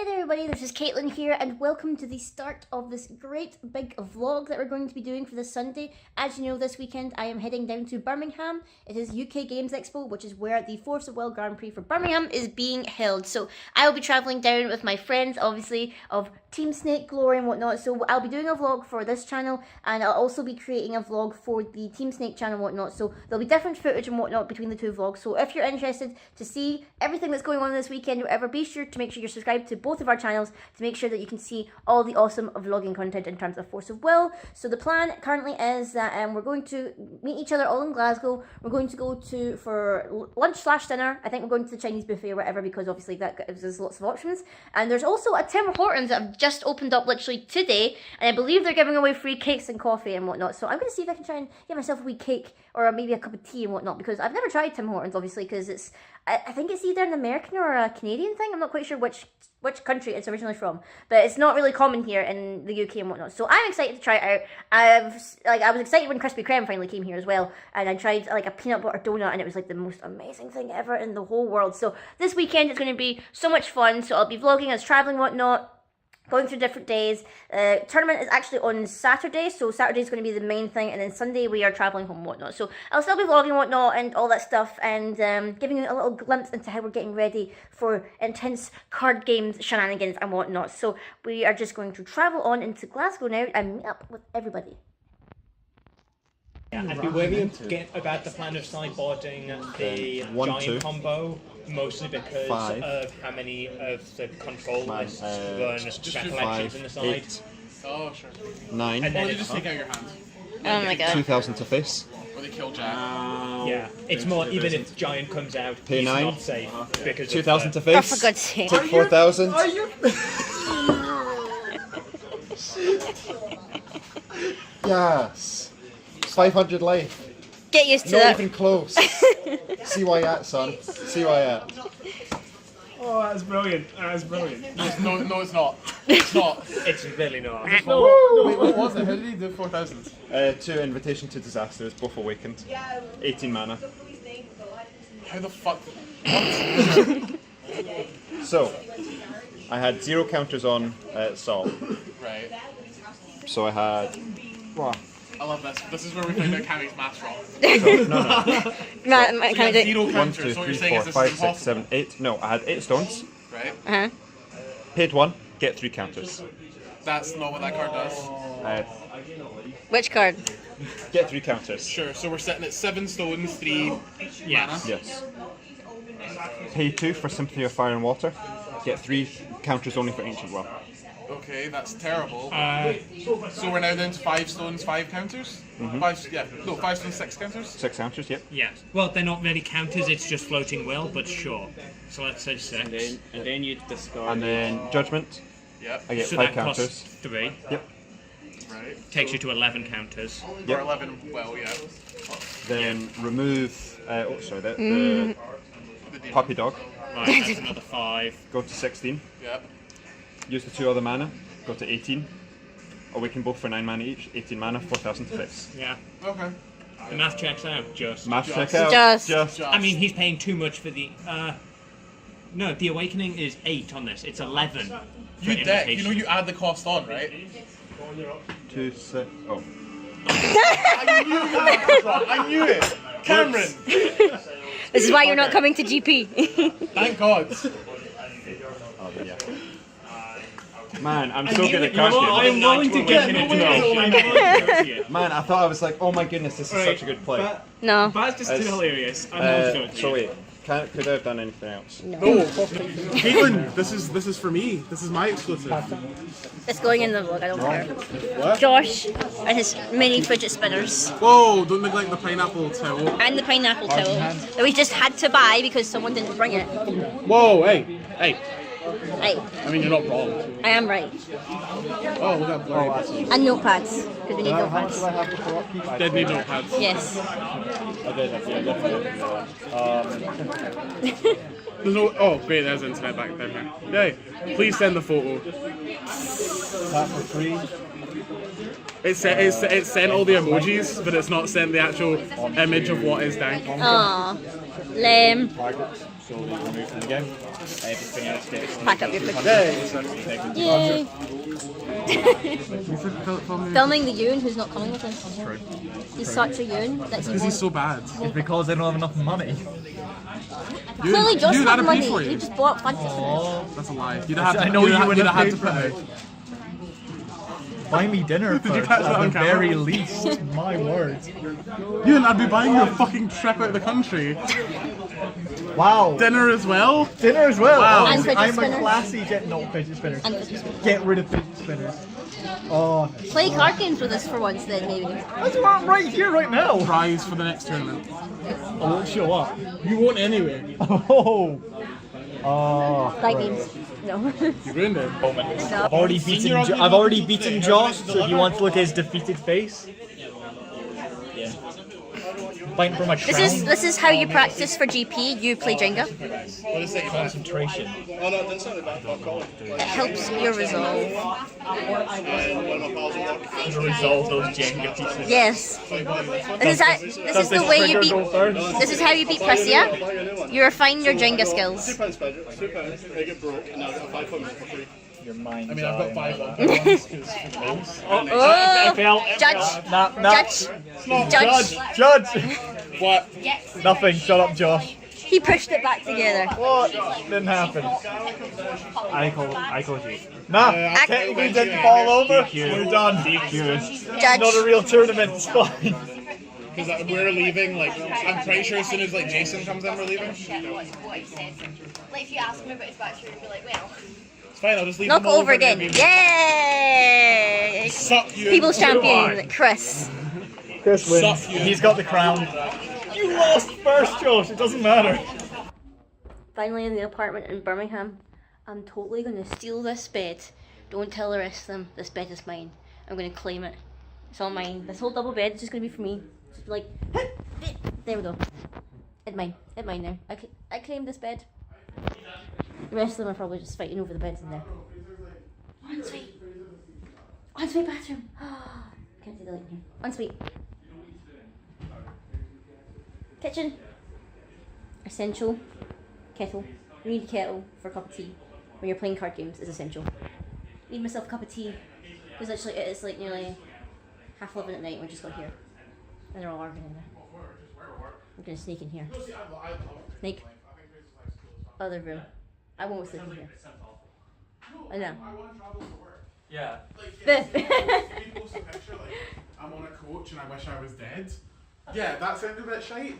there everybody, this is Caitlin here and welcome to the start of this great big vlog that we're going to be doing for this Sunday. As you know, this weekend I am heading down to Birmingham. It is UK Games Expo, which is where the Force of Will Grand Prix for Birmingham is being held. So I will be travelling down with my friends, obviously, of Team Snek, Glory and whatnot. So I'll be doing a vlog for this channel and I'll also be creating a vlog for the Team Snek channel and whatnot. So there'll be different footage and whatnot between the two vlogs. So if you're interested to see everything that's going on this weekend or whatever, be sure to make sure you're subscribed to both of our channels to make sure that you can see all the awesome vlogging content in terms of Force of Will. So the plan currently is that we're going to meet each other all in Glasgow. We're going to go for lunch/dinner. I think we're going to the Chinese buffet or whatever because obviously that gives us lots of options. And there's also a Tim Hortons that have just opened up literally today, and I believe they're giving away free cakes and coffee and whatnot. So I'm going to see if I can try and get myself a wee cake or maybe a cup of tea and whatnot because I've never tried Tim Hortons obviously because it's I think it's either an American or a Canadian thing. I'm not quite sure which country it's originally from, but it's not really common here in the UK and whatnot. So I'm excited to try it out. I was excited when Krispy Kreme finally came here as well, and I tried like a peanut butter donut, and it was like the most amazing thing ever in the whole world. So this weekend is going to be so much fun. So I'll be vlogging as traveling whatnot, going through different days. Tournament is actually on Saturday, so Saturday is going to be the main thing, and then Sunday we are travelling home and whatnot. So I'll still be vlogging and whatnot and all that stuff, and giving you a little glimpse into how we're getting ready for intense card games, shenanigans and whatnot. So we are just going to travel on into Glasgow now and meet up with everybody. Yeah, I'd be wary about the plan of sideboarding the giant combo, mostly because of how many of the control lists run collections in the side. 8, oh, sure. 9. And then you just take out your hand. Oh my god. 2,000 to face. Or they kill Jack. Yeah, it's more, even if giant comes out, Pay he's 9. not safe. Because 2,000 to Oh, face. for God's sake. Take 4,000. Are you? Yes. 500 life. Get used to Not that. even close. See why at, son. See why at. Oh, that's brilliant. That's brilliant. No, it's not. It's not. It's really not. Wait, what was it? How did he do 4,000? 2 Invitation to Disasters, both awakened. 18 mana. How the fuck? What? So, I had 0 counters on Saul. Right. So I had... Wow. I love this. This is where we find out Cammy's maths wrong. So, no. Matt, So you had 0 1, counters, 2, so what 3, you're saying 4, is this 5, is 6, impossible. 7, 8. No, I had 8 stones. Right? Paid 1, get 3 counters. That's not what that card does. Which card? Get 3 counters. Sure, so we're sitting at 7 stones, 3 mana. Yes. Pay 2 for Symphony of Fire and Water. Get 3 counters only for Ancient Well. Okay, that's terrible. So we're now down to 5 stones, 5 counters? 5 stones, 6 counters? 6 counters, yep. Yes. Well, they're not really counters, it's just floating will, but sure. So let's say 6. And then you'd discard. And then Judgment. Yep. I get So 5 that costs counters. 3. Yep. Right. Takes you to 11 counters. Or 11, well, yeah. Then remove. The The demon. Puppy Dog. Right, that's another 5. Go to 16. Yep. Use the 2 other mana. Go to 18. Awaken both for 9 mana each. 18 mana, 4,000 to face. Yeah. Okay. The math checks out, just. Math Just. check out. Just. I mean, he's paying too much for the. No, the Awakening is 8 on this. It's 11. for You deck, you Invitation. know you add the cost on, right? 2, 6. Oh. I knew you had this wrong. I knew it! Cameron! This is why you're not coming to GP. Thank God. Oh, yeah. Man, I'm so good at card I am games. willing to get it. Man, I thought I was like, oh my goodness, this is such a good play. No. That's just As- too hilarious. I'm not sure. So wait, could I have done anything else? No, Caitlin, this is for me. This is my exclusive. It's going in the vlog, I don't care. What? Josh and his mini fidget spinners. Whoa, don't neglect the pineapple towel. And the pineapple towel that we just had to buy because someone didn't bring it. Whoa, hey. Right, I mean, you're not wrong. I am right. Oh, look at blurry. And notepads, because we need notepads. Dead need notepads. Yes. I did, There's no. Oh, great, there's internet back there. Yay. Please send the photo. Tap for free. It's sent all the emojis, but it's not sent the actual image of what is dank. Aww. Lame. slowly removed from the game. Everything else gets Pack up your fridge. Yay! Filming the Ewan who's not coming with us. True. He's such a Ewan that Because he's so bad. It's because I don't have enough money. Clearly Josh Ewan, had I'd money. pay for you. He just bought fancy spinners. That's a lie. You'd have to, I know you would you'd have have paid to for pay. it. Buy me dinner Did you first, catch that at on the camera? very least. My word. Ewan, I'd be buying you a fucking trip out of the country. Wow. Dinner as well. Dinner as well. Wow. And fidget I'm spinners. a classy not fidget spinners. And fidget spinners. Get rid of fidget spinners. Oh, Play card games with us for once then, maybe. that's what I'm right here, right now. Prize for the next tournament. I won't show up. You won't anyway. Oh. Oh. Play games. No. You ruined it. I've already beaten Josh, so if you want to look at his defeated face. Yeah. Fighting for my crown. This is how you practice for GP. You play Jenga. What is it? Concentration. It helps your resolve. To resolve those Jenga pieces. Yes. This is the way you beat. This is how you beat Pressia. You refine your Jenga skills. Your mind. I mean, I've got 5 on. Oh, Judge. What? Nothing. Shut up, Josh. He pushed it back together. What? Didn't happen. I called you. Nah, technically didn't fall over. We're done. Judge. Not a real tournament. It's fine. Because we're leaving, like, I'm pretty sure as soon as, like, Jason comes in, we're leaving. What he said. Like, if you ask him about his backstory, he'd be like, well. It's fine, I'll just leave Knock them all over again. Yay! Suck you. People's champion, Chris. Chris wins. Suck you. He's got the crown. You lost first, Josh. It doesn't matter. Finally in the apartment in Birmingham. I'm totally going to steal this bed. Don't tell the rest of them. This bed is mine. I'm going to claim it. It's all mine. This whole double bed is just going to be for me. Just like, there we go. It's mine. It's mine now. I claim this bed. The rest of them are probably just fighting over the beds in there. Ensuite. Ensuite bathroom. Can't see the light in here. Ensuite. Kitchen. Essential. Kettle. You need a kettle for a cup of tea. When you're playing card games, is essential. Need myself a cup of tea. Because actually it is like nearly 11:30 at night and we just got here. And they're all arguing in there. I'm gonna sneak in here. Sneak. Other room. I won't sleep in here. I know. Yeah. People post a picture like, I'm on a coach and I wish I was dead. Yeah, that sounded a bit shite.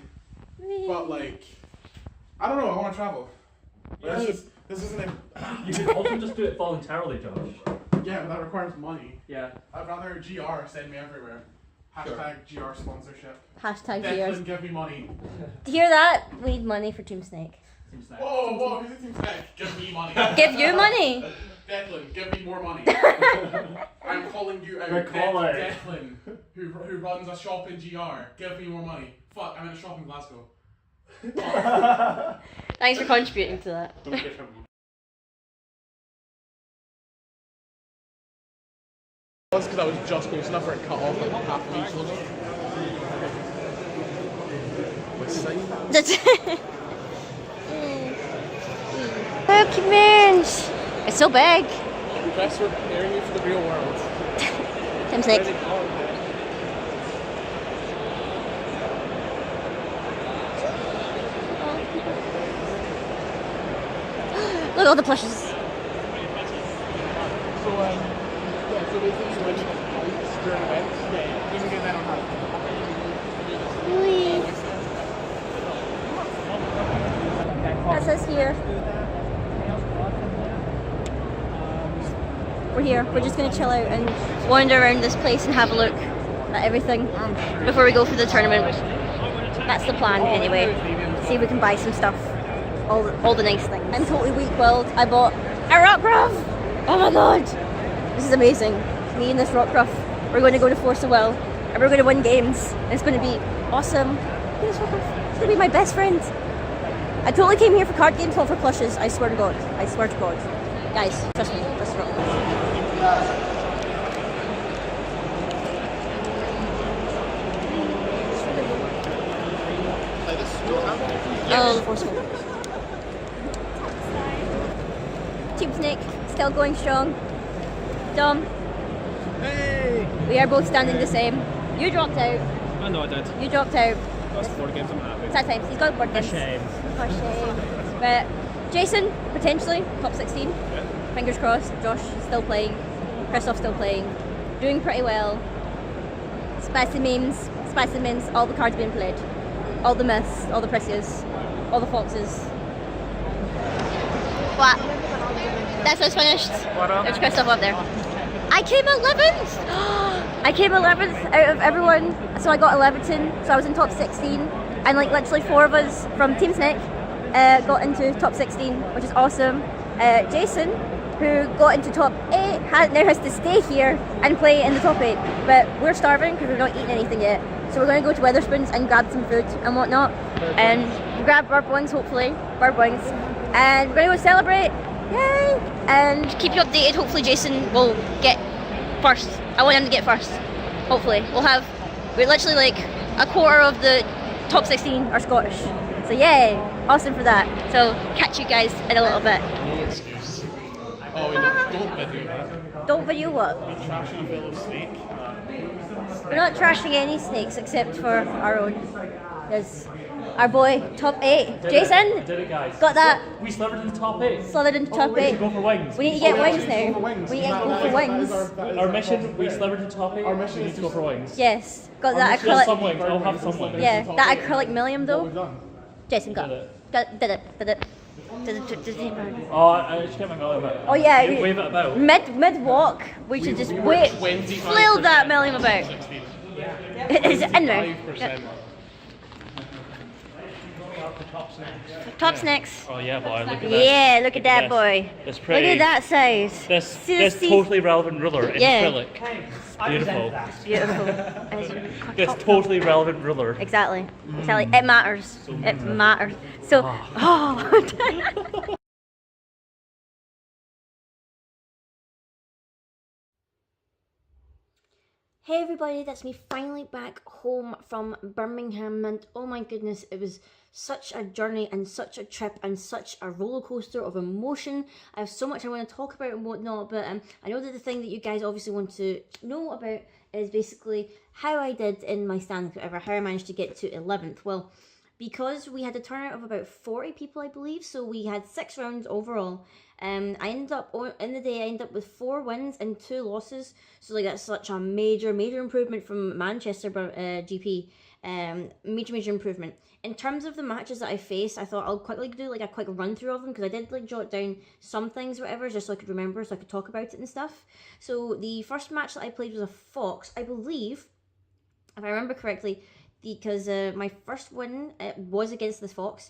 But like, I don't know, I want to travel. This isn't You could also just do it voluntarily, Josh. yeah, but that requires money. Yeah. I'd rather GR send me everywhere. Hashtag GR sponsorship. Hashtag Declan, viewers. give me money. Hear that? We need money for Team Snek. Whoa, who's it Team Snek? Give me money. Give you money! Declan, give me more money. I'm calling you out. We're calling. Declan, who runs a shop in GR, give me more money. Fuck, I'm in a shop in Glasgow. Thanks for contributing to that. Don't give him. That's because I was just close enough for it cut off like half of each logo. West side. Documents! It's so big. Best we're preparing you for the real world. Team Snek. Look at all the plushes. So so basically you win points during events. Yeah, you can get that on how. That's us here. We're here. We're just going to chill out and wander around this place and have a look at everything before we go for the tournament. That's the plan anyway. See if we can buy some stuff. All the nice things. I'm totally weak-willed. I bought a rock ruff! Oh my god! This is amazing. Me and this rock ruff. We're going to go to Force of Will and we're going to win games. And it's going to be awesome. Look at this rock ruff. It's going to be my best friend. I totally came here for card games, not for plushes. I swear to God. I swear to God. Guys, trust me. Trust rock ruff. Oh, the Force of Will. Snek still going strong. Dom. Hey! We are both standing the same. You dropped out. I know I did. You dropped out. That's 4 games, I'm happy. Sad times. He's got board A games. shame. Oh, shame. But Jason, potentially, top 16. Yeah. Fingers crossed. Josh still playing. Christoph still playing. Doing pretty well. Spicy memes, all the cards being played. All the myths, all the precious, all the foxes. What? That's what's finished. There's Christoph up there. I came 11th! I came 11th out of everyone, so I got 11, so I was in top 16, and like literally 4 of us from Team Snek got into top 16, which is awesome. Jason, who got into top 8, now has to stay here and play in the top 8, but we're starving because we're not eating anything yet, so we're going to go to Weatherspoons and grab some food and whatnot, and grab burp wings, hopefully, burp wings, and we're going to go celebrate. Yay! And keep you updated. Hopefully Jason will get first. I want him to get first. Hopefully. We're literally like a quarter of the top 16 are Scottish. So yay! Awesome for that. So catch you guys in a little bit. Oh, don't video that. Don't video what? Trashing a fellow snake. We're not trashing any snakes except for our own. There's our boy, top 8. Jason! Did it, guys. Got that? We slivered in the top 8. Slithered into top We 8. should go for wings. We need to get wings Go now. for wings. We need to go for wings. Our mission, we slivered in top 8. Our mission We need is to go for wings. Yes. Got that Just some acrylic. wings. I'll have some wings. Yeah, that acrylic million What we've though. done. Jason got. Did Did it. Did it. Oh, I should get my million about. Oh yeah. You wave it about. Mid walk, we should just wait. Flail that million about. Is it in there? 5%. Top snacks. Oh yeah, boy, look at this. Yeah, look at that this. boy. This Look pretty. at that size. This See- totally relevant ruler in Yeah. acrylic. Beautiful. Beautiful. This totally relevant ruler. Exactly. It matters. It matters. So, oh. Hey everybody, that's me finally back home from Birmingham, and oh my goodness, it was such a journey and such a trip and such a roller coaster of emotion. I have so much I want to talk about and whatnot, but I know that the thing that you guys obviously want to know about is basically how I did in my standings, whatever, how I managed to get to 11th. Well, because we had a turnout of about 40 people, I believe, so we had 6 rounds overall. I ended up, in the day, I ended up with 4 wins and 2 losses. So, like, that's such a major improvement from Manchester GP. Major improvement. In terms of the matches that I faced, I thought I'll quickly do, like, a quick run-through of them, because I did, like, jot down some things, whatever, just so I could remember, so I could talk about it and stuff. So, the first match that I played was a Fox, I believe, if I remember correctly, because my first win was against this Fox.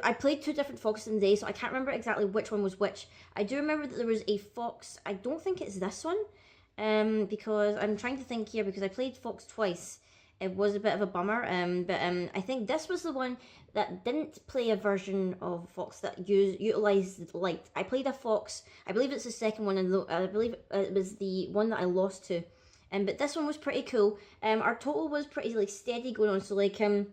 I played 2 different Foxes in the day, so I can't remember exactly which one was which. I do remember that there was a Fox, I don't think it's this one, because I'm trying to think here, because I played Fox twice. It was a bit of a bummer, but I think this was the one that didn't play a version of Fox that utilised light. I played a Fox, I believe it's the second one, and I believe it was the one that I lost to. But this one was pretty cool. Our total was pretty like steady going on, so like I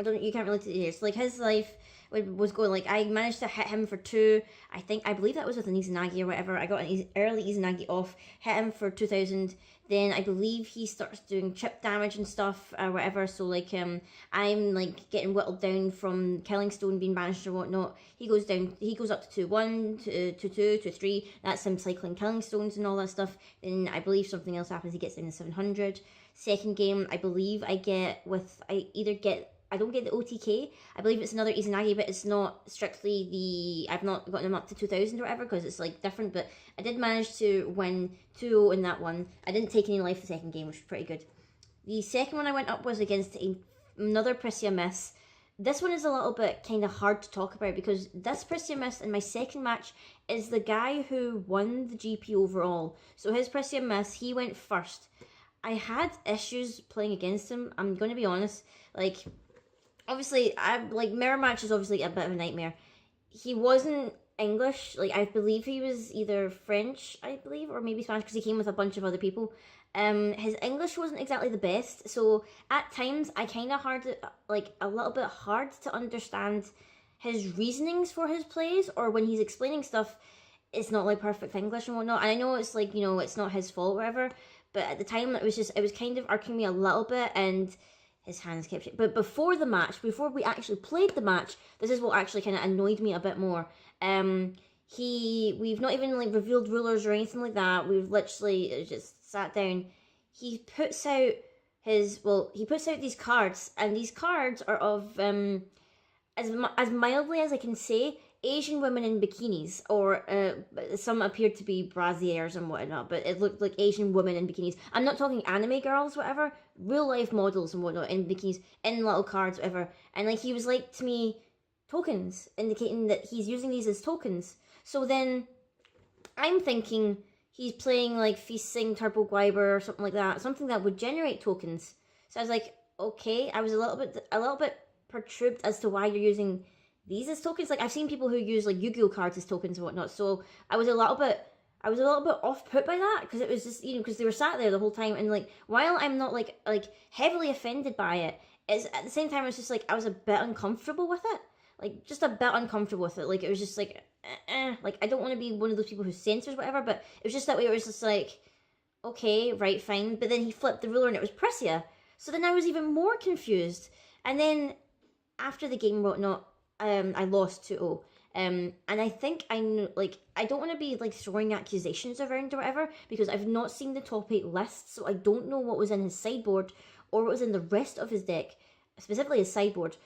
don't, you can't really see here. So like his life was going, like I managed to hit him for 2. I believe that was with an Izanagi or whatever. I got an early Izanagi off, hit him for 2,000. Then I believe he starts doing chip damage and stuff or whatever. So like I'm like getting whittled down from Killing Stone being banished or whatnot. He goes down. He goes up to 2-1, to 2-2, to 3. That's him cycling Killing Stones and all that stuff. Then I believe something else happens. He gets down to 700. Second game, I believe I don't get the OTK. I believe it's another Izanagi, but it's not strictly I've not gotten him up to 2,000 or whatever, because it's like different, but I did manage to win 2-0 in that one. I didn't take any life the second game, which was pretty good. The second one I went up was against another Priscia Miss. This one is a little bit kind of hard to talk about, because this Priscia Miss in my second match is the guy who won the GP overall. So his Priscia Miss, he went first. I had issues playing against him, I'm going to be honest. Like, obviously, mirror match is obviously a bit of a nightmare. He wasn't English, like I believe he was either French, I believe, or maybe Spanish, because he came with a bunch of other people. His English wasn't exactly the best, so at times I kind of a little bit hard to understand his reasonings for his plays, or when he's explaining stuff, it's not like perfect English and whatnot. And I know it's like, you know, it's not his fault or whatever, but at the time it was kind of irking me a little bit, and his hands kept shit. But before the match, before we actually played the match, this is what actually kind of annoyed me a bit more. We've not even like revealed rulers or anything like that. We've literally just sat down. He puts out these cards, and these cards are of as mildly as I can say, Asian women in bikinis, or some appeared to be brassieres and whatnot, but it looked like Asian women in bikinis. I'm not talking anime girls, whatever, real life models and whatnot in bikinis, in little cards, whatever. And like he was like to me, tokens, indicating that he's using these as tokens. So then I'm thinking he's playing like Feasting Turbo Gwyber or something like that, something that would generate tokens. So I was like, okay, I was a little bit perturbed as to why you're using these as tokens. Like I've seen people who use like Yu-Gi-Oh cards as tokens and whatnot. So I was a little bit off put by that, because it was just, you know, because they were sat there the whole time, and like while I'm not like heavily offended by it, it's at the same time it's just like I was a bit uncomfortable with it. Like just a bit uncomfortable with it. Like it was just like like I don't want to be one of those people who censors whatever, but it was just that way. It was just like, okay, right, fine. But then he flipped the ruler and it was Prussia. So then I was even more confused. And then after the game whatnot, I lost 2-0. And I think I don't want to be like throwing accusations around or whatever, because I've not seen the top 8 list, so I don't know what was in his sideboard or what was in the rest of his deck, specifically his sideboard.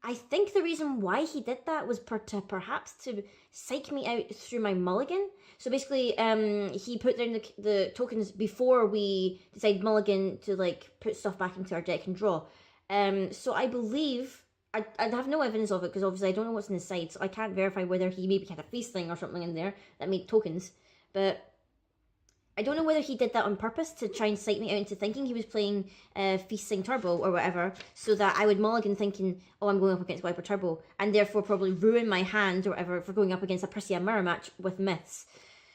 I think the reason why he did that was perhaps to psych me out through my mulligan. So basically, he put down the tokens before we decided mulligan to like put stuff back into our deck and draw. So I believe, I have no evidence of it because obviously I don't know what's in his side, so I can't verify whether he maybe had a feasting or something in there that made tokens. But I don't know whether he did that on purpose to try and psych me out into thinking he was playing Feasting Turbo or whatever, so that I would mulligan thinking, oh, I'm going up against Gwyber Turbo, and therefore probably ruin my hand or whatever for going up against a Prussia mirror match with myths.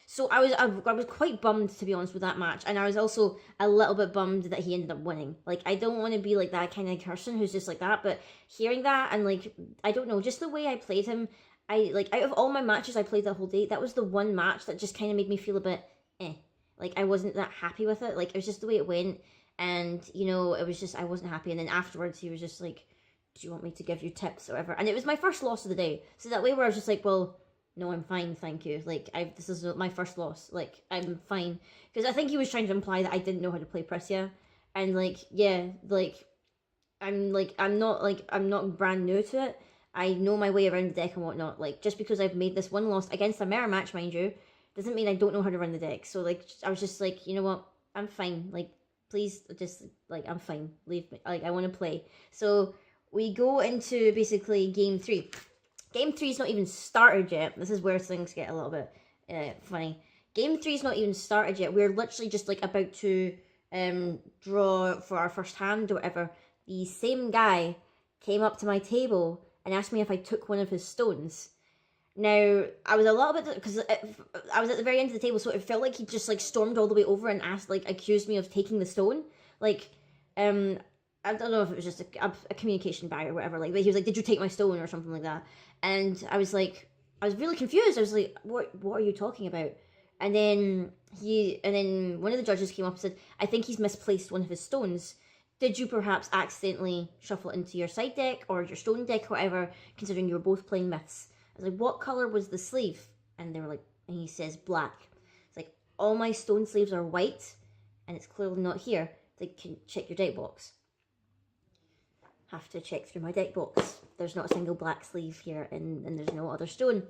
So I was quite bummed, to be honest, with that match, and I was also a little bit bummed that he ended up winning. Like, I don't want to be like that kind of person who's just like that, but hearing that and like, I don't know, just the way I played him, I like, out of all my matches I played that whole day, that was the one match that just kind of made me feel a bit like I wasn't that happy with it. Like it was just the way it went, and you know, it was just, I wasn't happy. And then afterwards he was just like, do you want me to give you tips or whatever? And it was my first loss of the day, so that way where I was just like, well, no, I'm fine, thank you. Like this is my first loss, like I'm fine, because I think he was trying to imply that I didn't know how to play Prussia, and like, yeah, like I'm not brand new to it. I know my way around the deck and whatnot. Like just because I've made this one loss against a mirror match, mind you, doesn't mean I don't know how to run the deck. So like I was just like, you know what, I'm fine, like please just like, I'm fine, leave me, like I want to play. So we go into basically game 3. Game 3's not even started yet. This is where things get a little bit funny. Game 3's not even started yet. We're literally just like about to draw for our first hand or whatever. The same guy came up to my table and asked me if I took one of his stones. Now, I was a little bit, because I was at the very end of the table, so it felt like he just like stormed all the way over and accused me of taking the stone. Like, I don't know if it was just a communication barrier or whatever, like, but he was like, did you take my stone or something like that? And I was like, I was really confused. I was like, what are you talking about? And then one of the judges came up and said, I think he's misplaced one of his stones. Did you perhaps accidentally shuffle it into your side deck or your stone deck or whatever, considering you were both playing myths? I was like, what color was the sleeve? And they were like, and he says black. It's like, all my stone sleeves are white, and it's clearly not here. It's like, can check your deck box. Have to check through my deck box. There's not a single black sleeve here, and there's no other stone.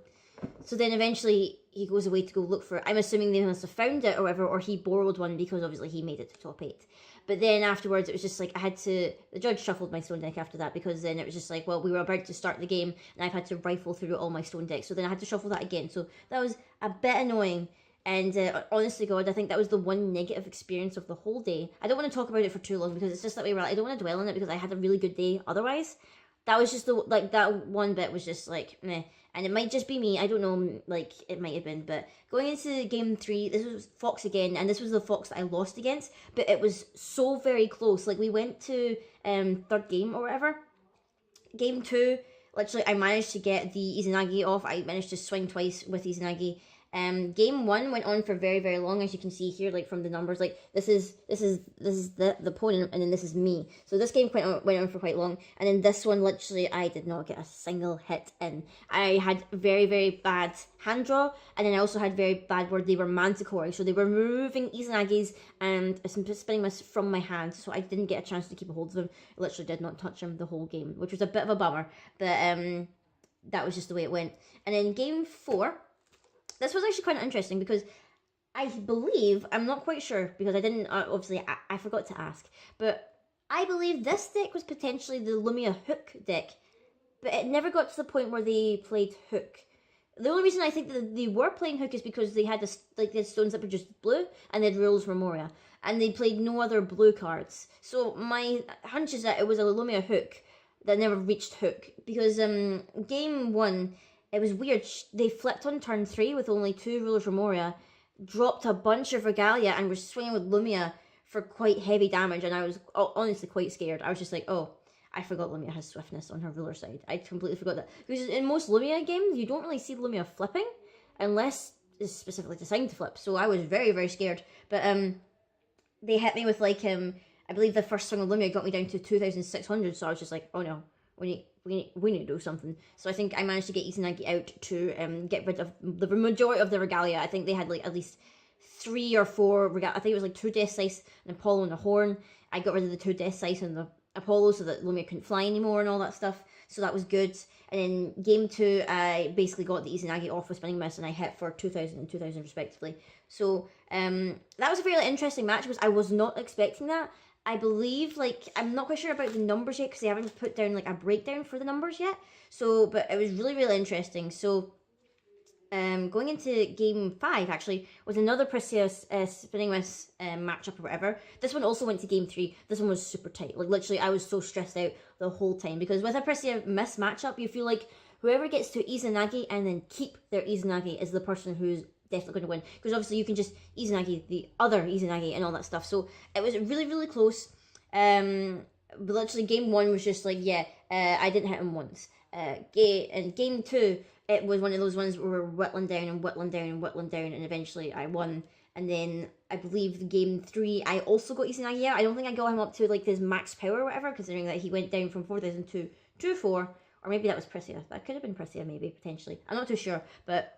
So then eventually he goes away to go look for it. I'm assuming they must have found it or whatever, or he borrowed one because obviously he made it to top 8. But then afterwards it was just like, the judge shuffled my stone deck after that, because then it was just like, well, we were about to start the game and I've had to rifle through all my stone decks. So then I had to shuffle that again. So that was a bit annoying. And honestly, God, I think that was the one negative experience of the whole day. I don't want to talk about it for too long because it's just that way where I don't want to dwell on it because I had a really good day otherwise. That was just that one bit was just like, meh. And it might just be me, I don't know, like, it might have been. But going into game 3, this was Fox again, and this was the Fox that I lost against. But it was so very close. Like, we went to third game or whatever. Game 2, literally, I managed to get the Izanagi off. I managed to swing twice with Izanagi. Game 1 went on for very, very long, as you can see here, like from the numbers. Like this is the opponent, and then this is me. So this game went on for quite long, and then this one, literally, I did not get a single hit in. I had very, very bad hand draw, and then I also had very bad where they were manticoring. So they were removing Izanagi's and spinning this from my hand, so I didn't get a chance to keep a hold of them. I literally did not touch them the whole game, which was a bit of a bummer, but that was just the way it went. And then game 4, this was actually quite interesting because I believe, I'm not quite sure because I didn't, obviously I forgot to ask, but I believe this deck was potentially the Lumia Hook deck, but it never got to the point where they played Hook. The only reason I think that they were playing Hook is because they had this, like, the stones that were just blue, and they had Rules Memoria, and they played no other blue cards. So my hunch is that it was a Lumia Hook that never reached Hook, because game 1, it was weird. They flipped on turn 3 with only 2 Rulers Memoria, dropped a bunch of Regalia, and were swinging with Lumia for quite heavy damage, and I was honestly quite scared. I was just like, oh, I forgot Lumia has swiftness on her ruler side. I completely forgot that. Because in most Lumia games, you don't really see Lumia flipping, unless it's specifically designed to flip. So I was very, very scared. But they hit me with, like, I believe the first swing of Lumia got me down to 2,600, so I was just like, oh no, we need to do something. So I think I managed to get Izanagi out to get rid of the majority of the Regalia. I think they had, like, at least 3 or 4 Regalia. I think it was like 2 Death Sice, an Apollo, and a Horn. I got rid of the 2 Death Sice and the Apollo so that Lumia couldn't fly anymore and all that stuff, so that was good. And then game 2, I basically got the Izanagi off with Spinning Mist, and I hit for 2,000 and 2,000 respectively. So that was a fairly interesting match because I was not expecting that. I believe, like, I'm not quite sure about the numbers yet because they haven't put down, like, a breakdown for the numbers yet. So, but it was really, really interesting. So going into game 5, actually, was another Precious Spinning Mist matchup or whatever. This one also went to game 3. This one was super tight. Like, literally, I was so stressed out the whole time. Because with a Precious Mist matchup, you feel like whoever gets to Izanagi and then keep their Izanagi is the person who's definitely going to win. Because obviously, you can just Izanagi the other Izanagi and all that stuff. So, it was really, really close. But literally, game 1 was just like, yeah, I didn't hit him once. And game 2, it was one of those ones where we were whittling down and whittling down and whittling down, and eventually I won. And then I believe game 3, I also got Izanagi out. I don't think I got him up to, like, his max power or whatever, considering that he went down from 4,002 to 4, or maybe that was Prisia. That could have been Prisia, maybe, potentially. I'm not too sure, but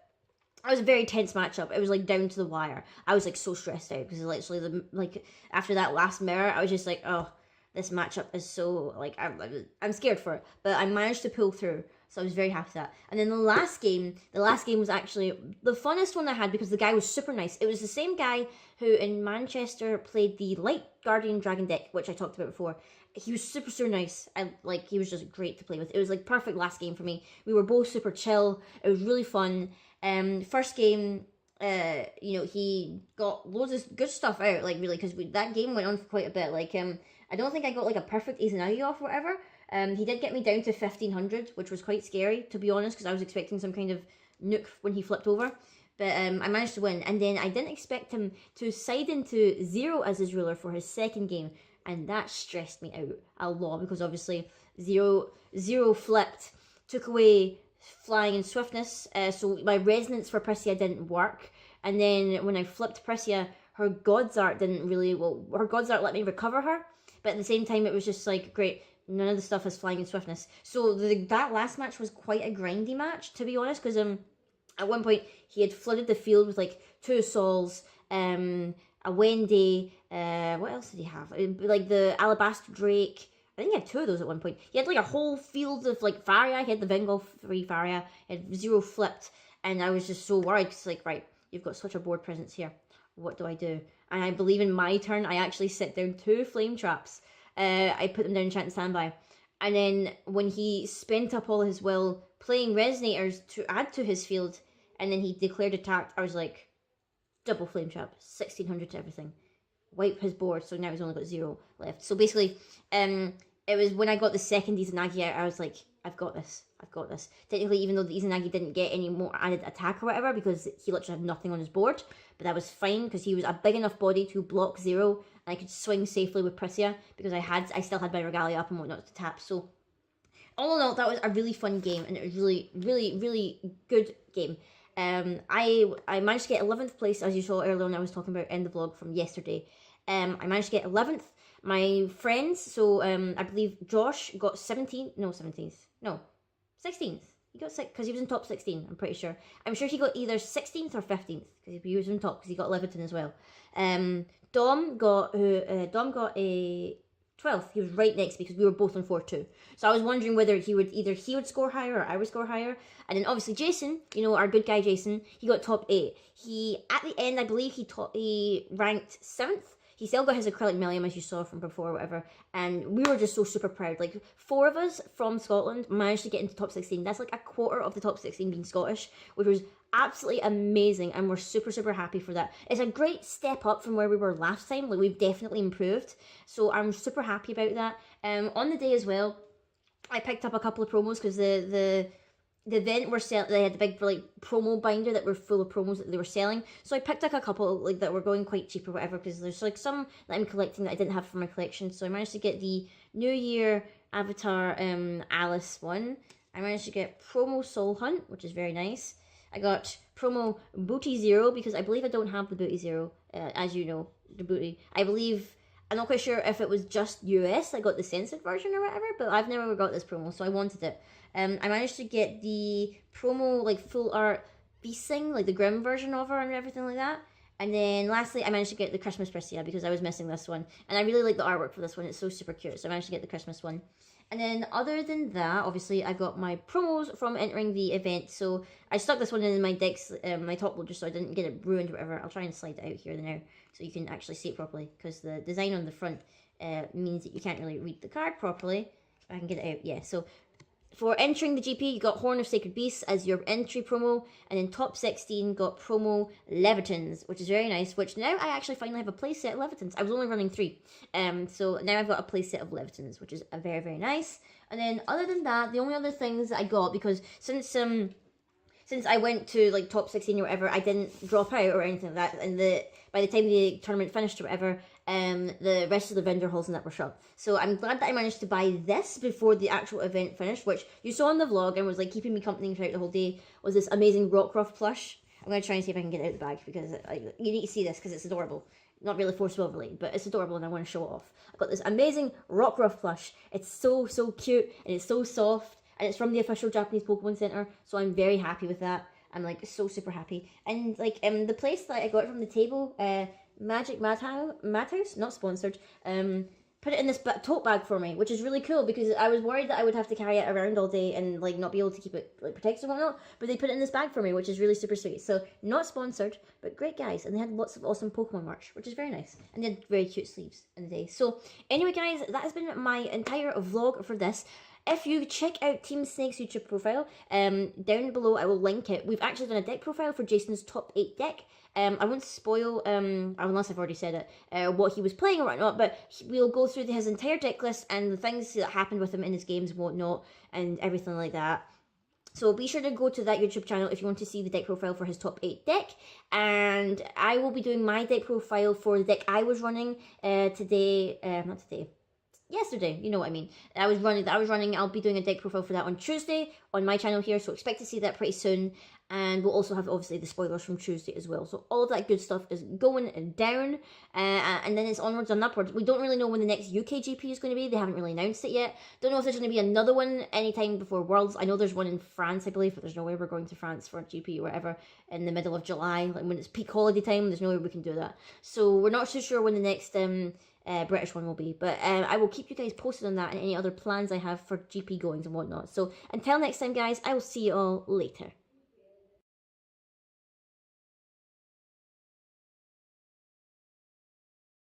it was a very tense matchup. It was, like, down to the wire. I was, like, so stressed out, because literally, after that last mirror, I was just like, oh, this matchup is so, like, I'm scared for it. But I managed to pull through. So I was very happy with that. And then the last game was actually the funnest one I had because the guy was super nice. It was the same guy who in Manchester played the Light Guardian Dragon deck, which I talked about before. He was super, super nice. He was just great to play with. It was like perfect last game for me. We were both super chill. It was really fun. First game, he got loads of good stuff out, like, really, because that game went on for quite a bit. Like, I don't think I got, like, a perfect Izanagi off or whatever. He did get me down to 1,500, which was quite scary, to be honest, because I was expecting some kind of nuke when he flipped over. But I managed to win. And then I didn't expect him to side into 0 as his ruler for his second game. And that stressed me out a lot, because obviously 0 flipped, took away flying and swiftness. So my resonance for Prisia didn't work. And then when I flipped Prisia, her God's Art her God's Art let me recover her. But at the same time, it was just like, great, none of the stuff has flying and swiftness. So that last match was quite a grindy match, to be honest, because at one point he had flooded the field with like 2 Sauls, a Wendy, what else did he have? Like the Alabaster Drake. I think he had 2 of those at one point. He had like a whole field of like Faria. He had the Bengal 3 Faria. He had 0 flipped, and I was just so worried. It's like, right, you've got such a board presence here. What do I do? And I believe in my turn, I actually set down 2 flame traps. I put them down in chant and standby. And then when he spent up all his will playing resonators to add to his field, and then he declared attack, I was like, double flame trap, 1,600 to everything. Wipe his board, so now he's only got 0 left. So basically, it was when I got the second Izanagi out, I was like, I've got this. Technically, even though the Izanagi didn't get any more added attack or whatever, because he literally had nothing on his board, but that was fine, because he was a big enough body to block 0, and I could swing safely with Prisia, because I still had my Regalia up and whatnot to tap. So all in all, that was a really fun game, and it was really, really, really good game. I managed to get 11th place, as you saw earlier on I was talking about in the vlog from yesterday. I managed to get 11th. My friends, so I believe Josh got 16th. He got 6 because he was in top 16. I'm pretty sure. I'm sure he got either 16th or 15th because he was in top because he got Leviton as well. Dom got a 12th. He was right next because we were both on 4-2. So I was wondering whether he would score higher or I would score higher. And then obviously Jason, you know, our good guy Jason, he got top 8. He at the end I believe he ranked 7th. He still got his acrylic millium, as you saw from before or whatever, and we were just so super proud. Like, 4 of us from Scotland managed to get into top 16. That's like a quarter of the top 16 being Scottish, which was absolutely amazing, and we're super, super happy for that. It's a great step up from where we were last time. Like, we've definitely improved, so I'm super happy about that. On the day as well, I picked up a couple of promos because the event were selling. They had the big like promo binder that were full of promos that they were selling. So I picked up a couple like that were going quite cheap or whatever because there's like some that I'm collecting that I didn't have for my collection. So I managed to get the New Year Avatar Alice one. I managed to get promo Soul Hunt, which is very nice. I got promo Booty Zero because I believe I don't have the Booty Zero, as you know, the Booty. I believe. I'm not quite sure if it was just US I got the censored version or whatever, but I've never got this promo, so I wanted it. I managed to get the promo, like, full art Beast Thing, like the Grim version of her and everything like that. And then lastly, I managed to get the Christmas Priscilla because I was missing this one. And I really like the artwork for this one, it's so super cute, so I managed to get the Christmas one. And then other than that, obviously, I got my promos from entering the event. So I stuck this one in my decks, my top load, just so I didn't get it ruined or whatever. I'll try and slide it out here and now so you can actually see it properly. Because the design on the front means that you can't really read the card properly. I can get it out, yeah. So for entering the GP, you got Horn of Sacred Beasts as your entry promo, and then top 16 got promo Levitons, which is very nice, which now I actually finally have a playset of Levitons. I was only running 3, so now I've got a playset of Levitons, which is very, very nice. And then other than that, the only other things that I got, because since I went to like top 16 or whatever, I didn't drop out or anything like that, and by the time the tournament finished or whatever, the rest of the vendor halls and that were shut. So I'm glad that I managed to buy this before the actual event finished, which you saw in the vlog and was like keeping me company throughout the whole day, was this amazing Rockruff plush. I'm going to try and see if I can get it out of the bag because you need to see this because it's adorable. Not really forceful overlaid, but it's adorable and I want to show it off. I've got this amazing Rockruff plush. It's so, so cute and it's so soft, and it's from the official Japanese Pokemon Center, so I'm very happy with that. I'm like so super happy. And like the place that I got it from the table, Magic Madhouse, not sponsored, put it in this tote bag for me, which is really cool because I was worried that I would have to carry it around all day and like not be able to keep it like protected and whatnot, but they put it in this bag for me, which is really super sweet. So not sponsored, but great guys, and they had lots of awesome Pokemon merch, which is very nice, and they had very cute sleeves in the day. So anyway guys, that has been my entire vlog for this. If you check out Team Snek's YouTube profile, down below I will link it. We've actually done a deck profile for Jason's top 8 deck. I won't spoil, unless I've already said it, what he was playing or whatnot, but we'll go through his entire deck list and the things that happened with him in his games and whatnot, and everything like that. So be sure to go to that YouTube channel if you want to see the deck profile for his top 8 deck. And I will be doing my deck profile for the deck I was running yesterday, you know what I mean. I was running, I'll be doing a deck profile for that on Tuesday on my channel here, so expect to see that pretty soon. And we'll also have obviously the spoilers from Tuesday as well. So all of that good stuff is going down, and then it's onwards and upwards. We don't really know when the next UK GP is going to be. They haven't really announced it yet. Don't know if there's going to be another one anytime before Worlds. I know there's one in France, I believe, but there's no way we're going to France for a GP or whatever in the middle of July. Like when it's peak holiday time, there's no way we can do that. So we're not so sure when the next British one will be, but I will keep you guys posted on that and any other plans I have for GP goings and whatnot. So until next time guys, I will see you all later.